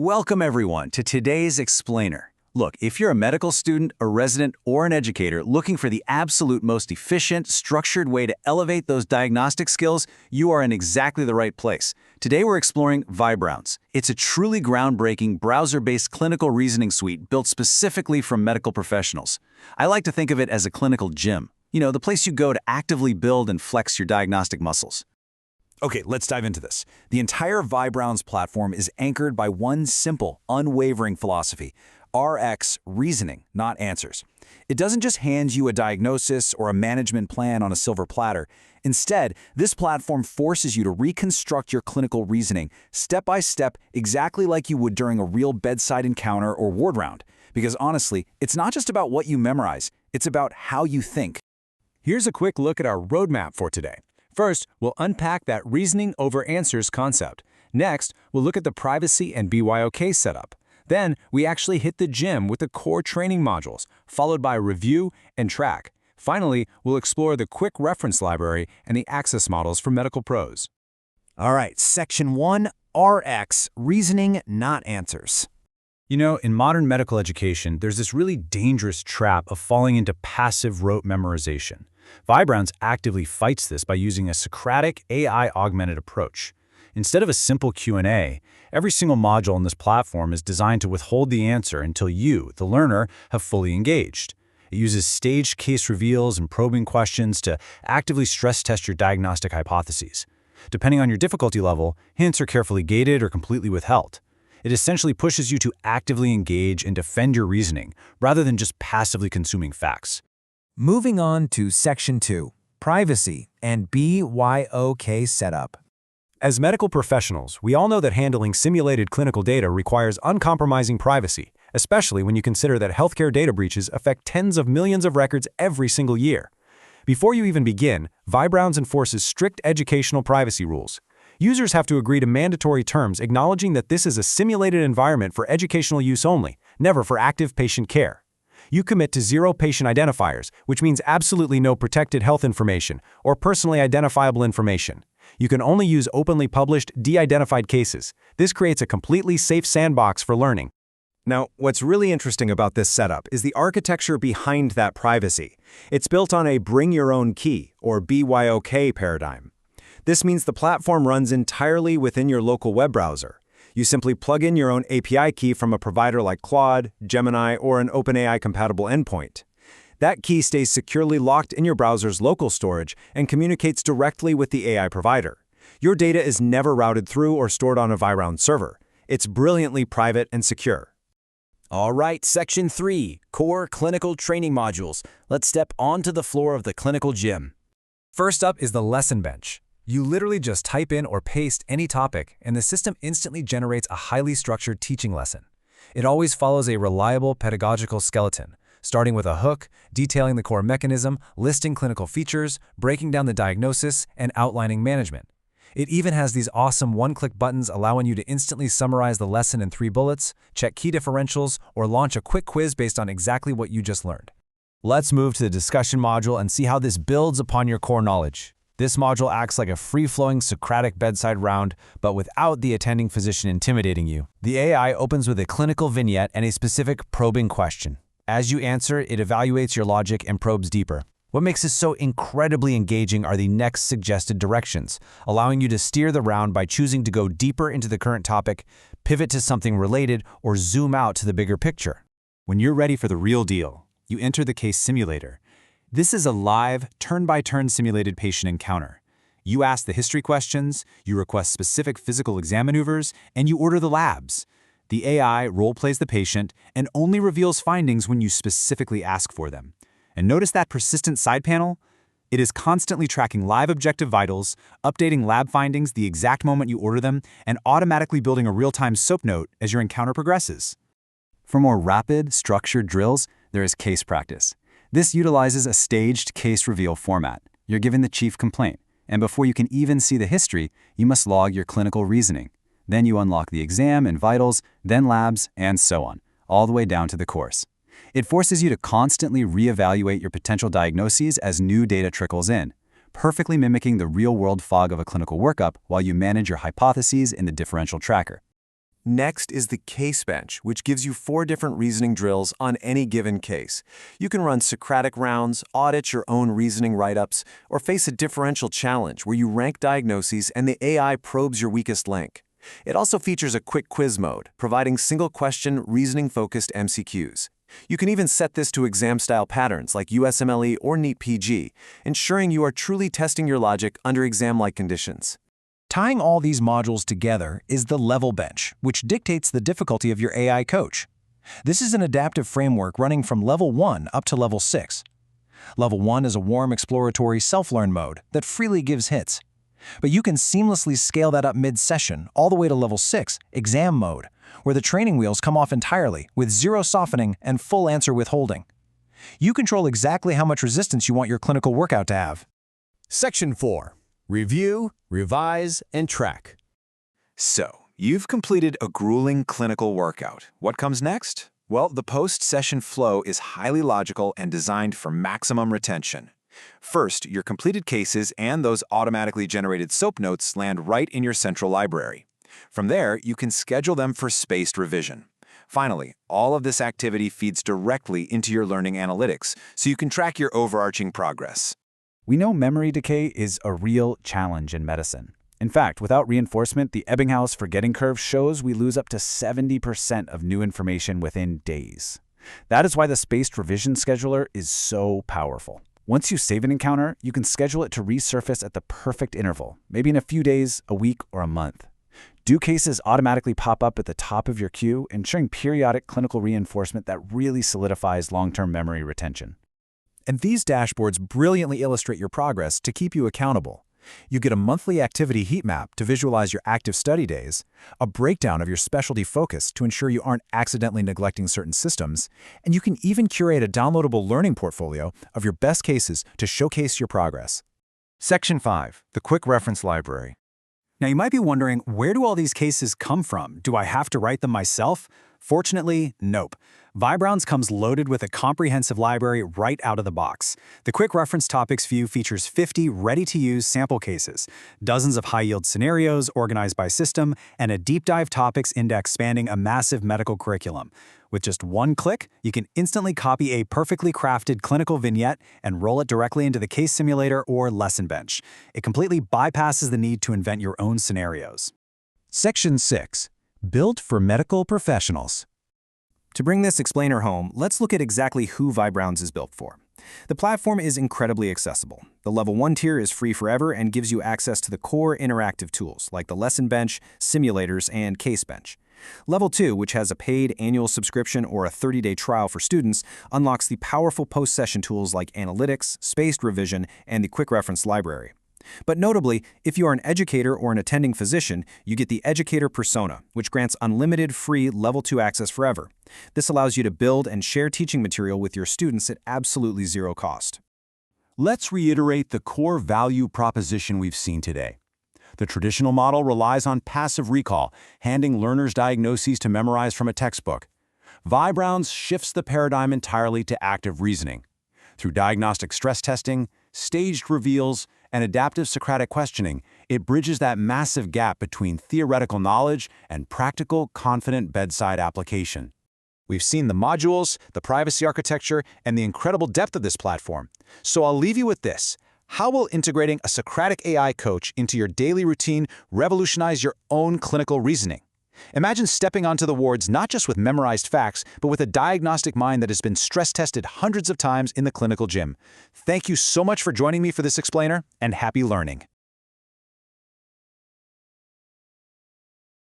Welcome everyone to today's Explainer. Look, if you're a medical student, a resident, or an educator looking for the absolute most efficient, structured way to elevate those diagnostic skills, you are in exactly the right place. Today we're exploring ViBrounce. It's a truly groundbreaking browser-based clinical reasoning suite built specifically for medical professionals. I like to think of it as a clinical gym. You know, the place you go to actively build and flex your diagnostic muscles. Okay, let's dive into this. The entire ViBrounce platform is anchored by one simple, unwavering philosophy: RX, reasoning, not answers. It doesn't just hand you a diagnosis or a management plan on a silver platter. Instead, this platform forces you to reconstruct your clinical reasoning step by step, exactly like you would during a real bedside encounter or ward round. Because honestly, it's not just about what you memorize, it's about how you think. Here's a quick look at our roadmap for today. First, we'll unpack that reasoning over answers concept. Next, we'll look at the privacy and BYOK setup. Then, we actually hit the gym with the core training modules, followed by review and track. Finally, we'll explore the quick reference library and the access models for medical pros. All right, Section 1, RX, reasoning, not answers. You know, in modern medical education, there's this really dangerous trap of falling into passive rote memorization. ViBrounce actively fights this by using a Socratic AI-augmented approach. Instead of a simple Q&A, every single module in this platform is designed to withhold the answer until you, the learner, have fully engaged. It uses staged case reveals and probing questions to actively stress test your diagnostic hypotheses. Depending on your difficulty level, hints are carefully gated or completely withheld. It essentially pushes you to actively engage and defend your reasoning, rather than just passively consuming facts. Moving on to Section 2, privacy and BYOK setup. As medical professionals, we all know that handling simulated clinical data requires uncompromising privacy, especially when you consider that healthcare data breaches affect tens of millions of records every single year. Before you even begin, ViBrounce enforces strict educational privacy rules. Users have to agree to mandatory terms acknowledging that this is a simulated environment for educational use only, never for active patient care. You commit to zero patient identifiers, which means absolutely no protected health information or personally identifiable information. You can only use openly published, de-identified cases. This creates a completely safe sandbox for learning. Now, what's really interesting about this setup is the architecture behind that privacy. It's built on a bring your own key, or BYOK paradigm. This means the platform runs entirely within your local web browser. You simply plug in your own API key from a provider like Claude, Gemini, or an OpenAI-compatible endpoint. That key stays securely locked in your browser's local storage and communicates directly with the AI provider. Your data is never routed through or stored on a ViBrounce server. It's brilliantly private and secure. All right, Section 3, core clinical training modules. Let's step onto the floor of the clinical gym. First up is the lesson bench. You literally just type in or paste any topic, and the system instantly generates a highly structured teaching lesson. It always follows a reliable pedagogical skeleton, starting with a hook, detailing the core mechanism, listing clinical features, breaking down the diagnosis, and outlining management. It even has these awesome one-click buttons allowing you to instantly summarize the lesson in 3 bullets, check key differentials, or launch a quick quiz based on exactly what you just learned. Let's move to the discussion module and see how this builds upon your core knowledge. This module acts like a free-flowing Socratic bedside round, but without the attending physician intimidating you. The AI opens with a clinical vignette and a specific probing question. As you answer, it evaluates your logic and probes deeper. What makes this so incredibly engaging are the next suggested directions, allowing you to steer the round by choosing to go deeper into the current topic, pivot to something related, or zoom out to the bigger picture. When you're ready for the real deal, you enter the case simulator. This is a live, turn-by-turn simulated patient encounter. You ask the history questions, you request specific physical exam maneuvers, and you order the labs. The AI role-plays the patient and only reveals findings when you specifically ask for them. And notice that persistent side panel? It is constantly tracking live objective vitals, updating lab findings the exact moment you order them, and automatically building a real-time SOAP note as your encounter progresses. For more rapid, structured drills, there is case practice. This utilizes a staged case reveal format. You're given the chief complaint, and before you can even see the history, you must log your clinical reasoning. Then you unlock the exam and vitals, then labs, and so on, all the way down to the course. It forces you to constantly reevaluate your potential diagnoses as new data trickles in, perfectly mimicking the real-world fog of a clinical workup while you manage your hypotheses in the differential tracker. Next is the case bench, which gives you 4 different reasoning drills on any given case. You can run Socratic rounds, audit your own reasoning write-ups, or face a differential challenge where you rank diagnoses and the AI probes your weakest link. It also features a quick quiz mode, providing single-question, reasoning-focused MCQs. You can even set this to exam-style patterns like USMLE or NEET-PG, ensuring you are truly testing your logic under exam-like conditions. Tying all these modules together is the level bench, which dictates the difficulty of your AI coach. This is an adaptive framework running from level 1 up to level 6. Level 1 is a warm exploratory self-learn mode that freely gives hits. But you can seamlessly scale that up mid-session all the way to level 6, exam mode, where the training wheels come off entirely with zero softening and full answer withholding. You control exactly how much resistance you want your clinical workout to have. Section 4. Review, revise, and track. So, you've completed a grueling clinical workout. What comes next? Well, the post-session flow is highly logical and designed for maximum retention. First, your completed cases and those automatically generated SOAP notes land right in your central library. From there, you can schedule them for spaced revision. Finally, all of this activity feeds directly into your learning analytics, so you can track your overarching progress. We know memory decay is a real challenge in medicine. In fact, without reinforcement, the Ebbinghaus forgetting curve shows we lose up to 70% of new information within days. That is why the spaced revision scheduler is so powerful. Once you save an encounter, you can schedule it to resurface at the perfect interval, maybe in a few days, a week, or a month. Due cases automatically pop up at the top of your queue, ensuring periodic clinical reinforcement that really solidifies long-term memory retention. And these dashboards brilliantly illustrate your progress to keep you accountable. You get a monthly activity heat map to visualize your active study days, a breakdown of your specialty focus to ensure you aren't accidentally neglecting certain systems, and you can even curate a downloadable learning portfolio of your best cases to showcase your progress. Section 5. The Quick Reference Library. Now you might be wondering, where do all these cases come from? Do I have to write them myself? Fortunately, nope. Vibrounds comes loaded with a comprehensive library right out of the box. The Quick Reference Topics view features 50 ready-to-use sample cases, dozens of high-yield scenarios organized by system, and a deep dive topics index spanning a massive medical curriculum. With just one click, you can instantly copy a perfectly crafted clinical vignette and roll it directly into the case simulator or lesson bench. It completely bypasses the need to invent your own scenarios. Section 6. Built for medical professionals. To bring this explainer home, let's look at exactly who Vibrounds is built for. The platform is incredibly accessible. The Level 1 tier is free forever and gives you access to the core interactive tools like the lesson bench, simulators, and case bench. Level 2, which has a paid annual subscription or a 30-day trial for students, unlocks the powerful post-session tools like analytics, spaced revision, and the quick reference library. But notably, if you are an educator or an attending physician, you get the Educator Persona, which grants unlimited free Level 2 access forever. This allows you to build and share teaching material with your students at absolutely zero cost. Let's reiterate the core value proposition we've seen today. The traditional model relies on passive recall, handing learners diagnoses to memorize from a textbook. Vibrounds shifts the paradigm entirely to active reasoning. Through diagnostic stress testing, staged reveals, and adaptive Socratic questioning, it bridges that massive gap between theoretical knowledge and practical, confident bedside application. We've seen the modules, the privacy architecture, and the incredible depth of this platform. So I'll leave you with this. How will integrating a Socratic AI coach into your daily routine revolutionize your own clinical reasoning? Imagine stepping onto the wards not just with memorized facts, but with a diagnostic mind that has been stress-tested hundreds of times in the clinical gym. Thank you so much for joining me for this explainer, and happy learning.